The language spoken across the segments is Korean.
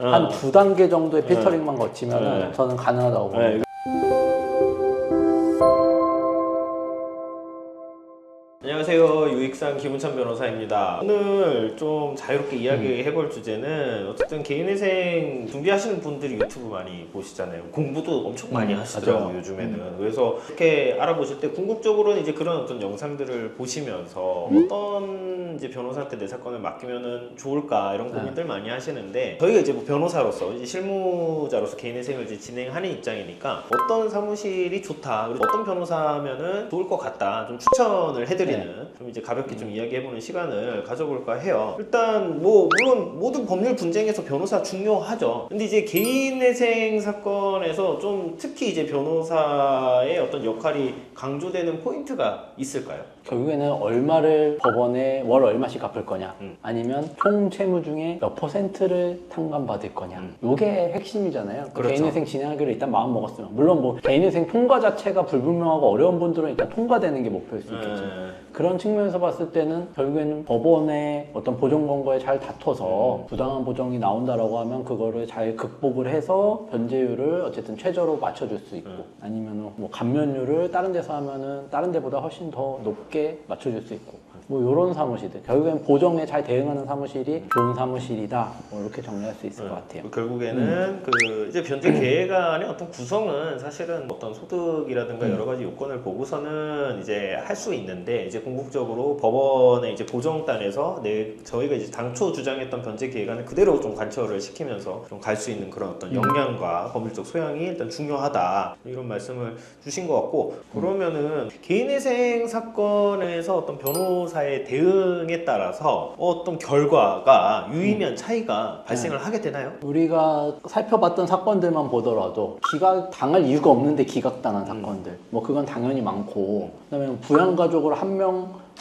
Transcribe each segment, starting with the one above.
한 2단계 정도의 필터링만 거치면 저는 가능하다고 봅니다. 안녕하세요. 유익상 김은찬 변호사입니다. 오늘 좀 자유롭게 이야기해볼 주제는 어쨌든 개인회생 준비하시는 분들이 유튜브 많이 보시잖아요. 공부도 엄청 많이 하시더라고요, 맞아요. 요즘에는. 그래서 이렇게 알아보실 때 궁극적으로는 이제 그런 어떤 영상들을 보시면서 어떤 이제 변호사한테 내 사건을 맡기면은 좋을까 이런 고민들 많이 하시는데 저희가 이제 뭐 변호사로서 이제 실무자로서 개인회생을 이제 진행하는 입장이니까 어떤 사무실이 좋다, 그리고 어떤 변호사면은 좋을 것 같다 좀 추천을 해드리는 좀 이제 가볍게 좀 이야기해보는 시간을 가져볼까 해요. 일단 뭐 물론 모든 법률 분쟁에서 변호사 중요하죠. 근데 이제 개인회생 사건에서 좀 특히 이제 변호사의 어떤 역할이 강조되는 포인트가 있을까요? 결국에는 얼마를 법원에 월 얼마씩 갚을 거냐, 아니면 총 채무 중에 몇 퍼센트를 탕감받을 거냐, 요게 핵심이잖아요. 그렇죠. 개인회생 진행하기로 일단 마음 먹었으면, 물론 뭐 개인회생 통과 자체가 불분명하고 어려운 분들은 일단 통과되는 게 목표일 수 있겠죠. 그런 측면에서 봤을 때는 결국에는 법원의 어떤 보정 권고에 잘 다퉈서 부당한 보정이 나온다라고 하면 그거를 잘 극복을 해서 변제율을 어쨌든 최저로 맞춰줄 수 있고, 아니면 뭐 감면율을 다른 데서 하면은 다른 데보다 훨씬 더 높게 맞춰줄 수 있고, 뭐 이런 사무실들, 결국엔 보정에 잘 대응하는 사무실이 좋은 사무실이다, 뭐 이렇게 정리할 수 있을 것 같아요. 결국에는 그 이제 변제 계획안의 어떤 구성은 사실은 어떤 소득이라든가 여러 가지 요건을 보고서는 이제 할 수 있는데, 이제 궁극적으로 법원의 이제 보정단에서 저희가 이제 당초 주장했던 변제 계획안을 그대로 좀 관철을 시키면서 좀 갈 수 있는 그런 어떤 역량과 법률적 소양이 일단 중요하다, 이런 말씀을 주신 것 같고, 그러면은 개인회생 사건에서 어떤 변호사의 대응에 따라서 어떤 결과가 유의미한 차이가 발생을 하게 되나요? 우리가 살펴봤던 사건들만 보더라도 기각 당할 이유가 없는데 기각당한 사건들, 뭐 그건 당연히 많고, 그다음에 부양가족을 한 명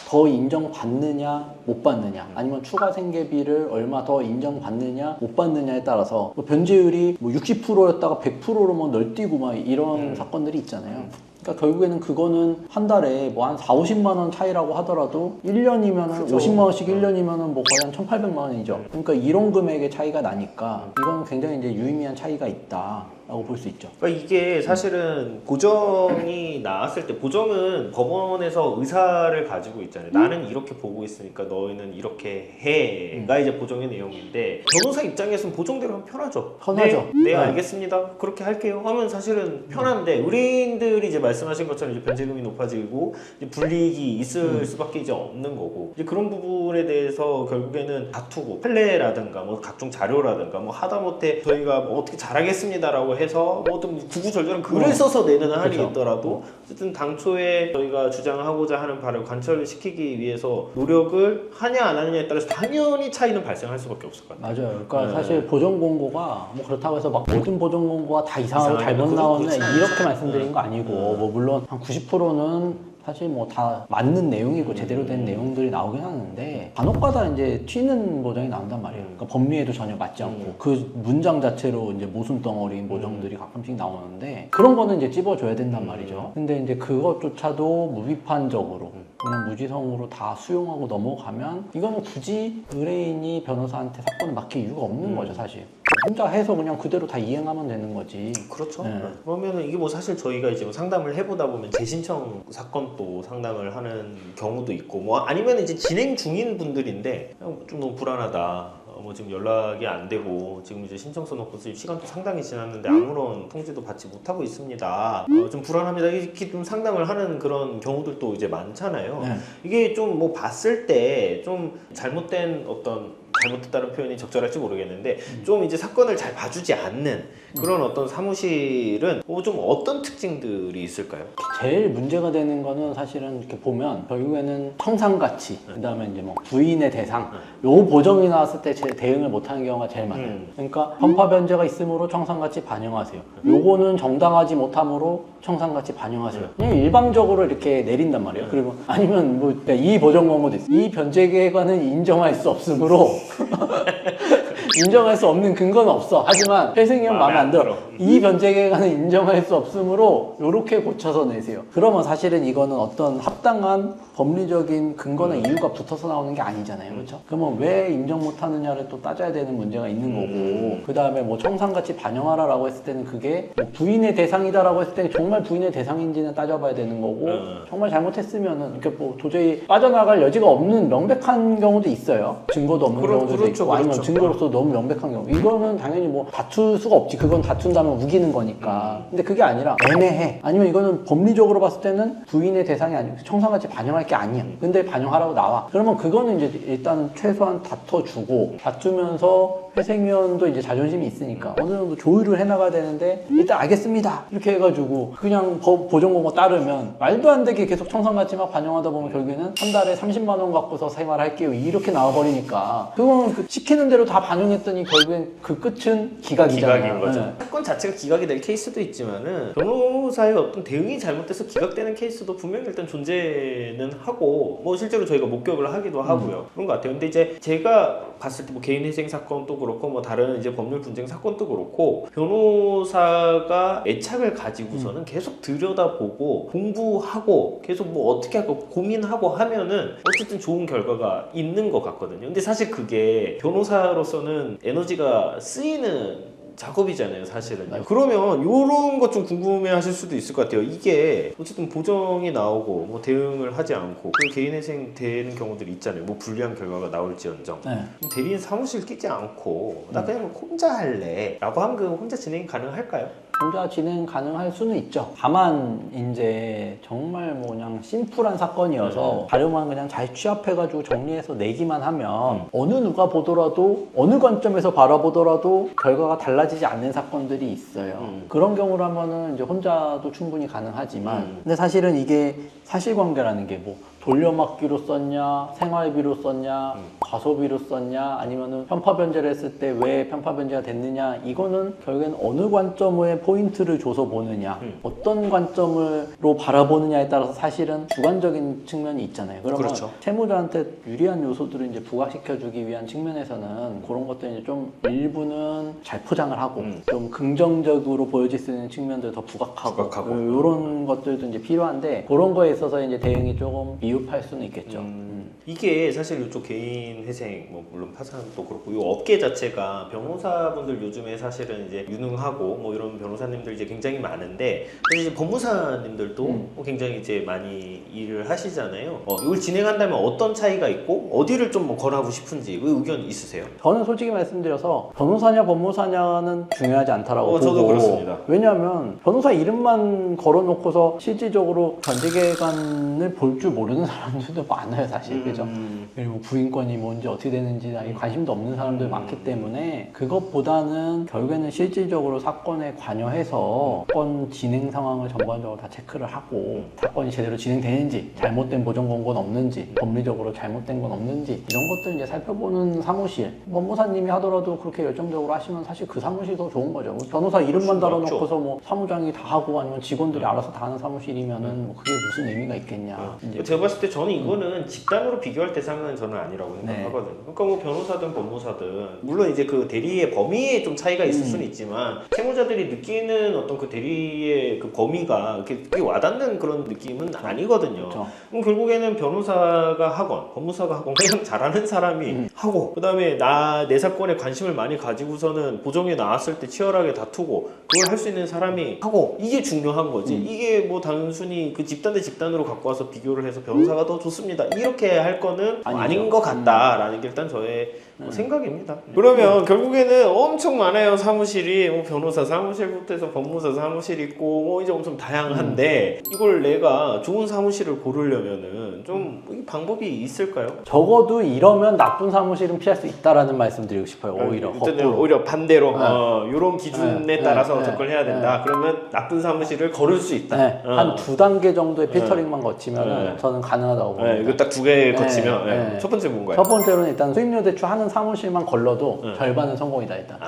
더 인정받느냐 못 받느냐, 아니면 추가 생계비를 얼마 더 인정받느냐 못 받느냐에 따라서 뭐 변제율이 뭐 60%였다가 100%로 뭐 널뛰고 막 이런 사건들이 있잖아요. 그러니까 결국에는 그거는 한 달에 뭐 한 4, 50만 원 차이라고 하더라도 1년이면은 50만 원씩 1년이면은 뭐 거의 한 1,800만 원이죠. 그러니까 이런 금액의 차이가 나니까 이건 굉장히 이제 유의미한 차이가 있다라고 볼 수 있죠. 그러니까 이게 사실은 보정이 나왔을 때, 보정은 법원에서 의사를 가지고 있잖아요. 나는 이렇게 보고 있으니까 너희는 이렇게 해가 이제 보정의 내용인데, 변호사 입장에서는 보정대로 하면 편하죠. 편하죠. 네, 알겠습니다. 그렇게 할게요 하면 사실은 편한데, 의뢰인들이 이제 말씀하신 것처럼 이제 변제금이 높아지고 이제 불이익이 있을 수밖에 이제 없는 거고, 이제 그런 부분에 대해서 결국에는 다투고 판례라든가 뭐 각종 자료라든가 뭐 하다못해 저희가 뭐 어떻게 잘하겠습니다라고 해서 뭐 어떤 구구절절한 글을 써서 내는 한이 그렇죠. 있더라도 어쨌든 당초에 저희가 주장하고자 하는 바를 관철시키기 위해서 노력을 하냐 안 하느냐에 따라서 당연히 차이는 발생할 수밖에 없을 것 같아요. 맞아요. 그러니까 사실 보정 공고가 뭐 그렇다고 해서 막 모든 보정 공고가 다 이상하고 잘못 나오는 이렇게 말씀드린 거 아니고, 뭐 물론 한 90%는 사실 뭐 다 맞는 내용이고 제대로 된 내용들이 나오긴 하는데, 간혹가다 이제 튀는 보정이 나온단 말이에요. 그러니까 법리에도 전혀 맞지 않고 그 문장 자체로 이제 모순 덩어리인 보정들이 가끔씩 나오는데, 그런 거는 이제 찝어줘야 된단 말이죠. 근데 이제 그것조차도 무비판적으로 그냥 무지성으로 다 수용하고 넘어가면, 이거는 굳이 의뢰인이 변호사한테 사건을 맡길 이유가 없는 거죠, 사실. 혼자 해서 그냥 그대로 다 이행하면 되는 거지. 그렇죠. 네. 그러면은 이게 뭐 사실 저희가 이제 뭐 상담을 해보다 보면 재신청 사건도 상담을 하는 경우도 있고, 뭐 아니면 이제 진행 중인 분들인데 좀 너무 불안하다, 뭐 지금 연락이 안 되고 지금 이제 신청서 넣고 시간도 상당히 지났는데 아무런 통지도 받지 못하고 있습니다, 좀 불안합니다, 이렇게 좀 상담을 하는 그런 경우들도 이제 많잖아요. 네. 이게 좀 뭐 봤을 때 좀 잘못된 잘못됐다는 표현이 적절할지 모르겠는데, 좀 이제 사건을 잘 봐주지 않는 그런 어떤 사무실은 뭐 좀 어떤 특징들이 있을까요? 제일 문제가 되는 거는 사실은 이렇게 보면 결국에는 청산가치, 그 다음에 이제 뭐 부인의 대상, 요 보정이 나왔을 때 제 대응을 못하는 경우가 제일 많아요. 그러니까 편파 변제가 있으므로 청산가치 반영하세요. 요거는 정당하지 못함으로 청산가치 반영하세요. 그냥 일방적으로 이렇게 내린단 말이에요. 그리고 아니면 뭐 이 보정 권고도 있어요. 이 변제 계획안은 인정할 수 없으므로 인정할 수 없는 근거는 없어. 하지만 회생위원 마음에 안 들어. 이 변제 계획안은 인정할 수 없으므로 이렇게 고쳐서 내세요. 그러면 사실은 이거는 어떤 합당한 법리적인 근거나 이유가 붙어서 나오는 게 아니잖아요. 그렇죠? 그러면 왜 인정 못 하느냐를 또 따져야 되는 문제가 있는 거고, 그 다음에 뭐 청산가치 반영하라라고 했을 때는 그게 뭐 부인의 대상이다라고 했을 때 정말 부인의 대상인지는 따져봐야 되는 거고, 정말 잘못했으면은 이렇게 뭐 도저히 빠져나갈 여지가 없는 명백한 경우도 있어요. 증거도 없는 경우도 있고, 아니면 증거로서 너무 명백한 경우. 이거는 당연히 뭐 다툴 수가 없지. 그건 다툰다면 우기는 거니까. 근데 그게 아니라 애매해. 아니면 이거는 법리적으로 봤을 때는 부인의 대상이 아니고 청산가치 반영할 게 아니야. 근데 반영하라고 나와. 그러면 그거는 이제 일단 최소한 다퉈주고, 다투면서 회생위원도 이제 자존심이 있으니까 어느 정도 조율을 해나가야 되는데, 일단 알겠습니다 이렇게 해가지고 그냥 보존공고 따르면 말도 안 되게 계속 청산가치 막 반영하다 보면 결국에는 한 달에 30만 원 갖고서 생활할게요 이렇게 나와버리니까, 그건 그 시키는 대로 다 반영했더니 결국엔 그 끝은 기각이잖아요. 기각인 거죠. 사건 자체가 기각이 될 케이스도 있지만은 변호사의 어떤 대응이 잘못돼서 기각되는 케이스도 분명히 일단 존재는 하고, 뭐 실제로 저희가 목격을 하기도 하고요. 그런 것 같아요. 근데 이제 제가 봤을 때 뭐 개인회생 사건도 그렇고 뭐 다른 이제 법률 분쟁 사건도 그렇고, 변호사가 애착을 가지고서는 계속 들여다보고 공부하고 계속 뭐 어떻게 할까 고민하고 하면은 어쨌든 좋은 결과가 있는 것 같거든요. 근데 사실 그게 변호사로서는 에너지가 쓰이는 작업이잖아요, 사실은. 그러면 이런 것 좀 궁금해하실 수도 있을 것 같아요. 이게 어쨌든 보정이 나오고 뭐 대응을 하지 않고 그 개인회생 되는 경우들이 있잖아요. 뭐 불리한 결과가 나올지언정. 대리인 사무실 끼지 않고 나 그냥 뭐 혼자 할래라고 하면 그 혼자 진행이 가능할까요? 혼자 진행 가능할 수는 있죠. 다만 이제 정말 뭐 그냥 심플한 사건이어서 자료만 그냥 잘 취합해가지고 정리해서 내기만 하면 어느 누가 보더라도 어느 관점에서 바라보더라도 결과가 달라지지 않는 사건들이 있어요. 그런 경우라면은 이제 혼자도 충분히 가능하지만, 근데 사실은 이게 사실관계라는 게 뭐 돌려막기로 썼냐, 생활비로 썼냐, 과소비로 썼냐, 아니면은 편파 변제를 했을 때 왜 편파 변제가 됐느냐, 이거는 결국엔 어느 관점에 포인트를 줘서 보느냐, 어떤 관점으로 바라보느냐에 따라서 사실은 주관적인 측면이 있잖아요. 그러면 그렇죠. 채무자한테 유리한 요소들을 이제 부각시켜주기 위한 측면에서는 그런 것들 이제 좀 일부는 잘 포장을 하고 좀 긍정적으로 보여질 수 있는 측면들 더 부각하고 이런 것들도 이제 필요한데, 그런 거에 있어서 이제 대응이 조금 미흡할 수는 있겠죠. 이게 사실 이쪽 개인 회생, 뭐 물론 파산도 그렇고, 이 업계 자체가 변호사분들 요즘에 사실은 이제 유능하고 뭐 이런 변호사님들 이제 굉장히 많은데, 사실 이제 법무사님들도 뭐 굉장히 이제 많이 일을 하시잖아요. 이걸 진행한다면 어떤 차이가 있고 어디를 좀 뭐 권하고 싶은지 그 의견 있으세요? 저는 솔직히 말씀드려서 변호사냐 법무사냐는 중요하지 않다라고 보고, 저도 그렇습니다. 왜냐하면 변호사 이름만 걸어놓고서 실질적으로 변제계획안을 볼 줄 모르는 사람들도 많아요, 사실. 그죠? 그리고 부인권이 뭔지 어떻게 되는지 관심도 없는 사람들 많기 때문에, 그것보다는 결국에는 실질적으로 사건에 관여해서 사건 진행 상황을 전반적으로 다 체크를 하고, 사건이 제대로 진행되는지, 잘못된 보정 권고는 없는지, 법리적으로 잘못된 건 없는지, 이런 것들 이제 살펴보는 사무실, 법무사님이 하더라도 그렇게 열정적으로 하시면 사실 그 사무실이 더 좋은 거죠. 변호사 이름만 달아놓고서 뭐 사무장이 다 하고 아니면 직원들이 알아서 다 하는 사무실이면은 뭐 그게 무슨 의미가 있겠냐. 이제 제가 봤을 때 저는 이거는 집단으로 비교할 대상은 저는 아니라고 생각하거든요. 그러니까 뭐 변호사든 법무사든 물론 이제 그 대리의 범위에 좀 차이가 있을 수는 있지만, 채무자들이 느끼는 어떤 그 대리의 그 범위가 그게 와닿는 그런 느낌은 아니거든요. 그럼 결국에는 변호사가 하건 법무사가 하건 그냥 잘하는 사람이 하고, 그 다음에 내 사건에 관심을 많이 가지고서는 보정에 나왔을 때 치열하게 다투고 그걸 할 수 있는 사람이 하고, 이게 중요한 거지. 이게 뭐 단순히 그 집단 대 집단으로 갖고 와서 비교를 해서 변호사가 더 좋습니다 이렇게 할 거는 아닌 것 같다라는 게 일단 저의 생각입니다. 그러면 결국에는 엄청 많아요, 사무실이. 뭐 변호사 사무실부터 해서 법무사 사무실 있고 뭐 이제 엄청 다양한데, 이걸 내가 좋은 사무실을 고르려면은 좀 방법이 있을까요? 적어도 이러면 나쁜 사무실은 피할 수 있다라는 말씀 드리고 싶어요. 오히려 오히려 반대로 이런 기준에 따라서 접근을 해야 된다. 그러면 나쁜 사무실을 거를 수 있다. 한 2단계 정도의 필터링만 거치면 저는 가능하다고 봅니다. 이거 딱 2개 거치면 첫 번째 뭔가요? 첫 번째로는 일단 수임료 대출 하는 사무실만 걸러도 절반은 성공이다 일단.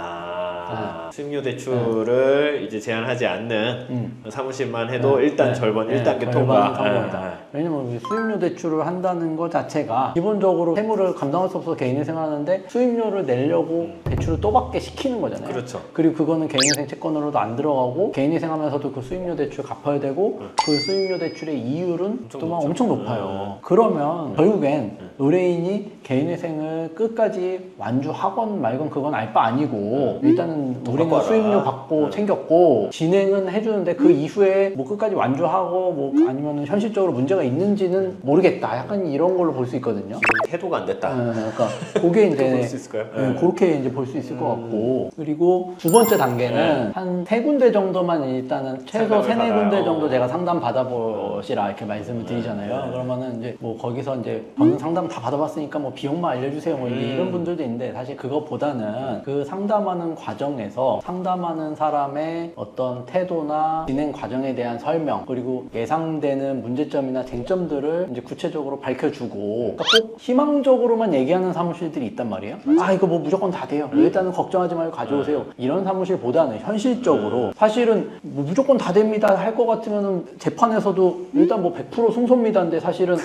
수임료 대출을 이제 제한하지 않는 사무실만 해도 일단 절반 1단계 통과. 성공이다. 왜냐면 수임료 대출을 한다는 것 자체가 기본적으로 세무를 감당할 수 없어서 개인이 생활하는데 수임료를 내려고 대출을 또 받게 시키는 거잖아요. 그렇죠. 그리고 그거는 개인회생 채권으로도 안 들어가고 개인회생하면서도 그 수임료 대출 갚아야 되고 그 수임료 대출의 이율은 또 막 엄청 높아요. 그러면 결국엔 의뢰인이 개인회생을 끝까지 완주하건 말건 그건 알 바 아니고 일단은 우리는 수임료 받고 챙겼고 진행은 해주는데 그 이후에 뭐 끝까지 완주하고 뭐 아니면 현실적으로 문제가 있는지는 모르겠다. 약간 이런 걸로 볼 수 있거든요. 태도가 안 됐다. 그러니까 그게 이제 볼 수 있을까요? 그렇게 이제 볼 수 있을 것 같고 그리고 두 번째 단계는 한 3군데 정도만 일단은 최소 3, 4군데 정도 제가 상담 받아보시라 이렇게 말씀을 드리잖아요. 그러면은 이제 뭐 거기서 이제 저는 상담 다 받아봤으니까 뭐 비용만 알려주세요 뭐 이런 분들도 있는데 사실 그것보다는 그 상담하는 과정에서 상담하는 사람의 어떤 태도나 진행 과정에 대한 설명 그리고 예상되는 문제점이나 쟁점들을 이제 구체적으로 밝혀주고 그러니까 꼭 희망적으로만 얘기하는 사무실들이 있단 말이에요. 아 이거 뭐 무조건 다 돼요. 일단은 걱정하지 말고 가져오세요. 이런 사무실보다는 현실적으로 사실은 뭐 무조건 다 됩니다 할 것 같으면은 재판에서도 일단 뭐 100% 승소입니다인데 사실은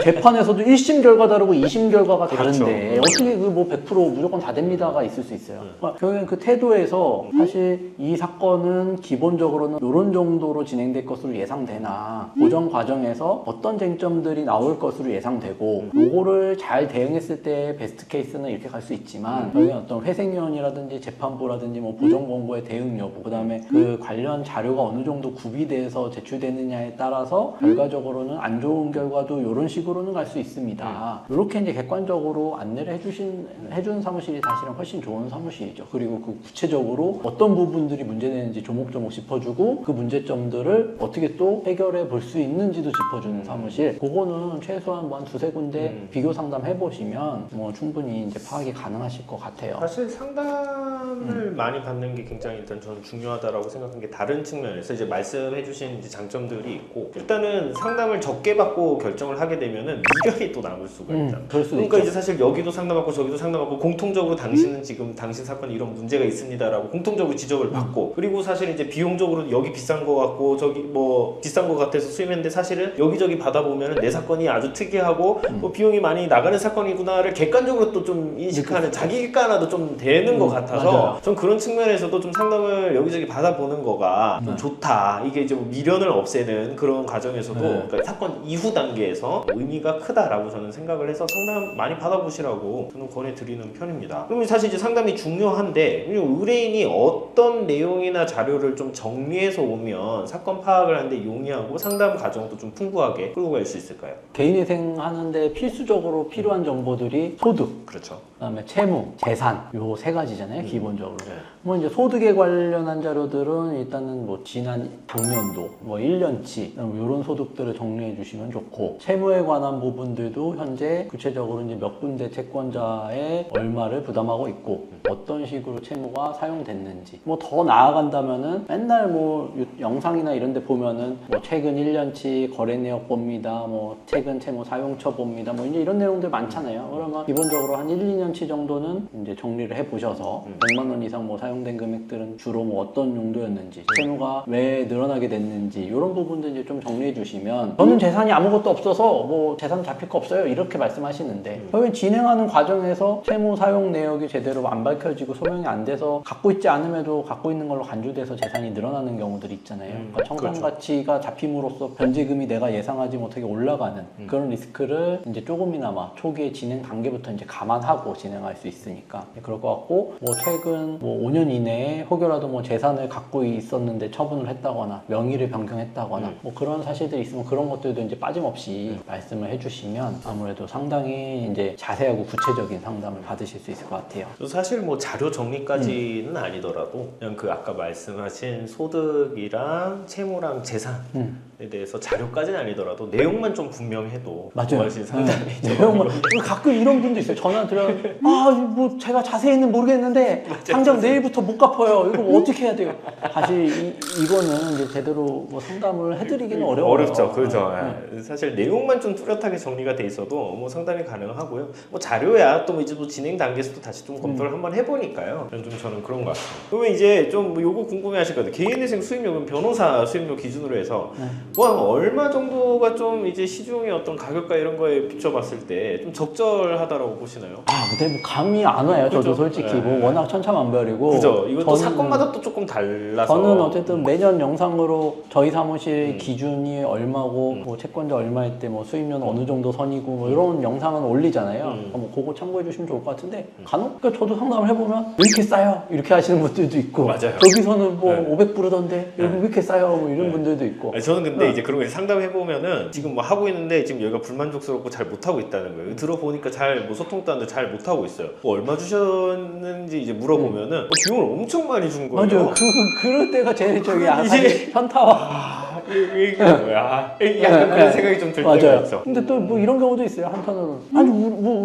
재판에서도 1심 결과 다르고 2심 결과가 다른데 어떻게 그 뭐 100% 무조건 다 됩니다가 있을 수 있어요. 그러니까 결국엔 그 태도에서 사실 이 사건은 기본적으로는 이런 정도로 진행될 것으로 예상되나 보정 과정에서 어떤 쟁점들이 나올 것으로 예상되고 요거를 잘 대응했을 때 베스트 케이스는 이렇게 갈 수 있지만 결국엔 어떤 회생위원이라든지 재판부라든지 뭐 보정 권고의 대응 여부 그다음에 그 관련 자료가 어느 정도 구비돼서 제출되느냐에 따라서 결과적으로는 안 좋은 결과도 이런 식으로는 갈 수 있습니다. 이렇게 이제 객관적으로 안내를 해주는 사무실이 사실은 훨씬 좋은 사무실이죠. 그리고 그 구체적으로 어떤 부분들이 문제되는지 조목조목 짚어주고 그 문제점들을 어떻게 또 해결해 볼 수 있는지도 짚어주는 사무실. 그거는 최소한 뭐 한 두세 군데 비교 상담 해보시면 뭐 충분히 이제 파악이 가능하실 것 같아요. 사실 상담을 많이 받는 게 굉장히 일단 저는 중요하다라고 생각한 게 다른 측면에서 이제 말씀해주신 이제 장점들이 있고 일단은 상담을 적게 받고 결정을 하게 되면은 미련이 또 남을 수가 있잖아요. 그럴 수도 그러니까 있죠. 이제 사실 여기도 상담받고 저기도 상담받고 공통적으로 당신은 지금 당신 사건에 이런 문제가 있습니다라고 공통적으로 지적을 받고 그리고 사실 이제 비용적으로 여기 비싼 거 같고 저기 뭐 비싼 거 같아서 수임했는데 사실은 여기저기 받아보면은 내 사건이 아주 특이하고 뭐 비용이 많이 나가는 사건이구나를 객관적으로 또 좀 인식하는 자기 객관화도 좀 되는 것 같아서 맞아요. 좀 그런 측면에서도 좀 상담을 여기저기 받아보는 거가 좀 좋다. 이게 좀 미련을 없애는 그런 과정에서도 그러니까 사건 이후 단계에서 의미가 크다라고 저는 생각을 해서 상담 많이 받아보시라고 저는 권해드리는 편입니다. 그러면 사실 이제 상담이 중요한데 의뢰인이 어떤 내용이나 자료를 좀 정리해서 오면 사건 파악을 하는데 용이하고 상담 과정도 좀 풍부하게 끌고 갈 수 있을까요? 개인회생 하는데 필수적으로 필요한 정보들이 소득, 그렇죠. 그다음에 채무, 재산 요 세 가지잖아요. 기본적으로. 뭐 이제 소득에 관련한 자료들은 일단은 뭐 지난 작년도 뭐 1년치 이런 소득들을 정리해 주시면 좋고 채무에 관한 부분들도 현재 구체적으로 이제 몇 군데 채권자에 얼마를 부담하고 있고 어떤 식으로 채무가 사용됐는지 뭐 더 나아간다면은 맨날 뭐 영상이나 이런 데 보면은 뭐 최근 1년치 거래 내역 봅니다. 뭐 최근 채무 사용처 봅니다. 뭐 이제 이런 내용들 많잖아요. 그러면 기본적으로 한 1, 2년치 정도는 이제 정리를 해 보셔서 100만 원 이상 뭐 사용된 금액들은 주로 뭐 어떤 용도였는지 채무가 왜 늘어나게 됐는지 이런 부분들 이제 좀 정리해 주시면 저는 재산이 아무것도 없어서 뭐 재산 잡힐 거 없어요 이렇게 말씀하시는데 결국엔 진행하는 과정에서 채무 사용 내역이 제대로 안 밝혀지고 소명이 안 돼서 갖고 있지 않음에도 갖고 있는 걸로 간주돼서 재산이 늘어나는 경우들이 있잖아요. 그러니까 청산 가치가 잡힘으로써 변제금이 내가 예상하지 못하게 올라가는 그런 리스크를 이제 조금이나마 초기에 진행 단계부터 이제 감안하고 진행할 수 있으니까 그럴 것 같고 뭐 최근 뭐 5년 이내에 혹여라도 뭐 재산을 갖고 있었는데 처분을 했다거나 명의를 변경했다거나 뭐 그런 사실들이 있으면 그런 것들도 이제 빠짐없이 말씀을 해주시면 아무래도 상당히 이제 자세하고 구체적인 상담을 받으실 수 있을 것 같아요. 사실 뭐 자료 정리까지는 아니더라도 그냥 그 아까 말씀하신 소득이랑 채무랑 재산에 대해서 자료까지는 아니더라도 내용만 좀 분명해도 맞아요. 구하실 상담이 좀 내용만 가끔 이런 분도 있어요. 전화 드려 뭐 제가 자세히는 모르겠는데 당장 내일부터 못 갚아요. 이거 어떻게 해야 돼요? 사실 이거는 이제 제대로 뭐 상담을 해드리기는 어려워요. 어렵죠. 그렇죠. 사실 내용만 좀 뚜렷하게 정리가 돼 있어도 뭐 상담이 가능하고요. 뭐 자료야 또 이제 뭐 진행 단계에서도 다시 좀 검토를 한번 해보니까요. 저는 그런 것 같습니다. 그러면 이제 좀뭐 요거 궁금해하실 거예요. 개인회생 수임료는 변호사 수임료 기준으로 해서 뭐 한 얼마 정도가 좀 이제 시중의 어떤 가격과 이런 거에 비춰봤을 때 좀 적절하다라고 보시나요? 근데 뭐 감이 안 와요. 저도 그죠? 솔직히 뭐 워낙 천차만별이고. 그죠. 이것도 저는- 사건마다 또 조금 달라서. 저는 어쨌든 매년 영상으로 저희 사무실 기준이 얼마고 뭐 채권자 얼마일 때 뭐 수임료는 어느 정도 선이고 뭐 이런 영상은 올리잖아요. 뭐 그거 참고해 주시면 좋을 것 같은데 간혹 그러니까 저도 상담을 해보면 왜 이렇게 싸요? 이렇게 하시는 분들도 있고 맞아요. 여기서는 뭐 네. 500 부르던데 여기 왜 이렇게 싸요? 뭐 이런 분들도 있고. 아니, 저는 근데 이제 그런 거 상담해보면은 지금 뭐 하고 있는데 지금 여기가 불만족스럽고 잘 못하고 있다는 거예요. 들어보니까 잘 뭐 소통도 하는데 잘 못하고 있어요. 뭐 얼마 주셨는지 이제 물어보면은 비용을 엄청 많이 준 거예요. 맞아요. 그럴 때가 제일 저기 이제- 사실 현타와 이게 뭐야? 약간 그런 생각이 좀 들 때가 맞아요. 있죠. 근데 또 뭐 이런 경우도 있어요. 한편으로는 아니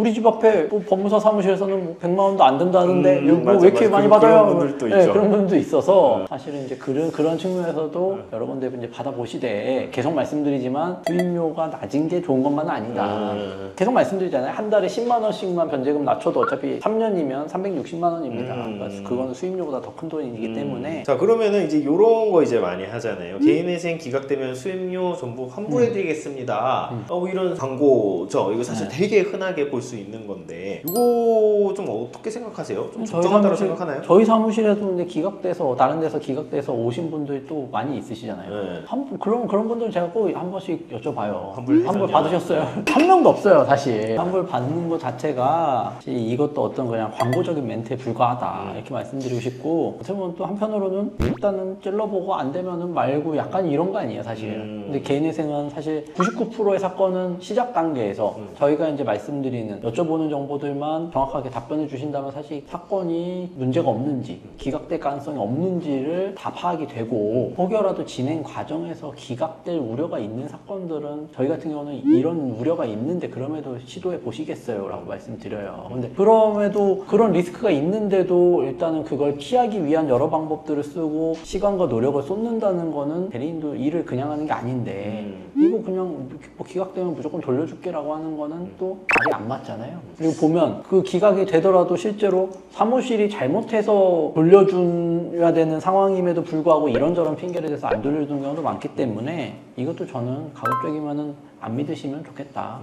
우리 집 앞에 뭐 법무사 사무실에서는 뭐 100만 원도 안 든다는데 여기 맞아, 왜 이렇게 맞아. 많이 그런 받아요? 분들도 네, 있죠. 그런 분들도 있어서 사실은 이제 그런 측면에서도 여러분들 이제 받아보시되 계속 말씀드리지만 수임료가 낮은 게 좋은 것만은 아니다. 계속 말씀드리잖아요. 한 달에 10만 원씩만 변제금 낮춰도 어차피 3년이면 360만 원입니다. 그러니까 그거는 수임료보다 더 큰 돈이기 때문에 자 그러면은 이제 요런 거 이제 많이 하잖아요. 개인회생 기각되면 수임료 전부 환불해드리겠습니다. 뭐 이런 광고죠. 이거 사실 되게 흔하게 볼 수 있는 건데 이거 좀 어떻게 생각하세요? 좀 적정하다고 생각하나요? 저희 사무실에도 근데 기각돼서 다른 데서 기각돼서 오신 분들이 또 많이 있으시잖아요. 네. 그런 분들 제가 꼭 한 번씩 여쭤봐요. 환불 환불 받으셨어요? 한 명도 없어요, 사실. 환불 받는 것 자체가 사실 이것도 어떤 그냥 광고적인 멘트에 불과하다 이렇게 말씀드리고 싶고 어떻게 보면 또 한편으로는 일단은 찔러보고 안 되면은 말고 약간 이런 거 아니에요, 사실. 근데 개인회생은 사실 99%의 사건은 시작 단계에서 저희가 이제 말씀드리는 여쭤보는 정보들만 정확하게 답변해 주신다면 사실 사건이 문제가 없는지 기각될 가능성이 없는지를 다 파악이 되고 혹여라도 진행 과정에서 기각될 우려가 있는 사건들은 저희 같은 경우는 이런 우려가 있는데 그럼에도 시도해 보시겠어요? 라고 말씀드려요. 근데 그럼에도 그런 리스크가 있는데도 일단은 그걸 피하기 위한 여러 방법들을 쓰고 시간과 노력을 쏟는다는 거는 대리인도 일을 그냥 하는 게 아닌데 이거 그냥 뭐 기각되면 무조건 돌려줄게라고 하는 거는 또 말이 안 맞잖아요. 그리고 보면 그 기각이 되더라도 실제로 사무실이 잘못해서 돌려줘야 되는 상황임에도 불구하고 이런저런 핑계를 대서 안 돌려주는 경우도 많기 때문에 이것도 저는 가급적이면은 안 믿으시면 좋겠다.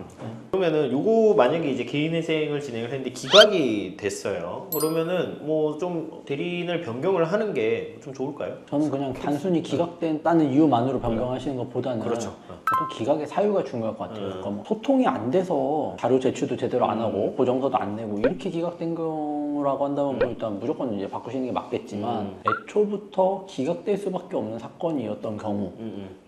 그러면은 요거 만약에 이제 개인회생을 진행을 했는데 기각이 됐어요. 그러면은 뭐 좀 대리인을 변경을 하는 게 좀 좋을까요? 저는 그냥 단순히 기각됐다는 이유만으로 변경하시는 것보다는 그렇죠. 보통 기각의 사유가 중요할 것 같아요. 그러니까 뭐 소통이 안 돼서 자료 제출도 제대로 안 하고 보정서도 안 내고 이렇게 기각된 경우라고 한다면 뭐 일단 무조건 이제 바꾸시는 게 맞겠지만 애초부터 기각될 수밖에 없는 사건이었던 경우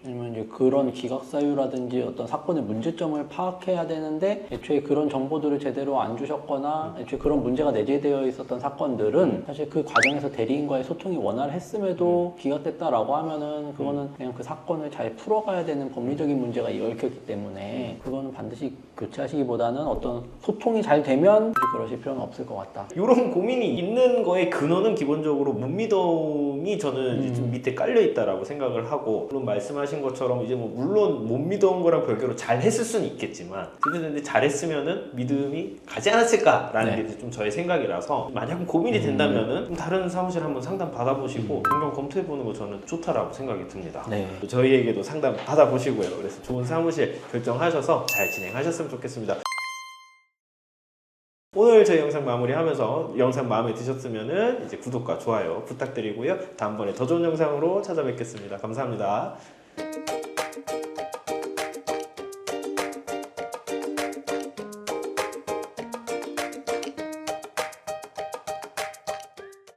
아니면 이제 그런 기각 사유라든지 어떤 사건의 문제점을 파악해야 되는데 애초에 그런 정보들을 제대로 안 주셨거나 애초에 그런 문제가 내재되어 있었던 사건들은 사실 그 과정에서 대리인과의 소통이 원활했음에도 기각됐다라고 하면은 그거는 그냥 그 사건을 잘 풀어가야 되는 법리적인 문제가 얽혔기 때문에 그거는 반드시 교체하시기보다는 어떤 소통이 잘 되면 굳이 그러실 필요는 없을 것 같다. 이런 고민이 있는 거의 근원은 기본적으로 못 믿음이 저는 이제 좀 밑에 깔려 있다라고 생각을 하고 물론 말씀하신 것처럼 이제 뭐 물론 못 믿어온 거랑 별개로 잘 했을 수는 있겠지만 근데 잘했으면은 믿음이 가지 않았을까라는 게 좀 저의 생각이라서 만약 고민이 된다면은 좀 다른 사무실 한번 상담 받아보시고 변경 검토해 보는 거 저는 좋다라고 생각이 듭니다. 네. 또 저희에게도 상담 받아보시고요. 그래서 좋은 사무실 결정하셔서 잘 진행하셨으면 좋겠습니다. 오늘 저희 영상 마무리하면서 영상 마음에 드셨으면은 이제 구독과 좋아요 부탁드리고요. 다음번에 더 좋은 영상으로 찾아뵙겠습니다. 감사합니다.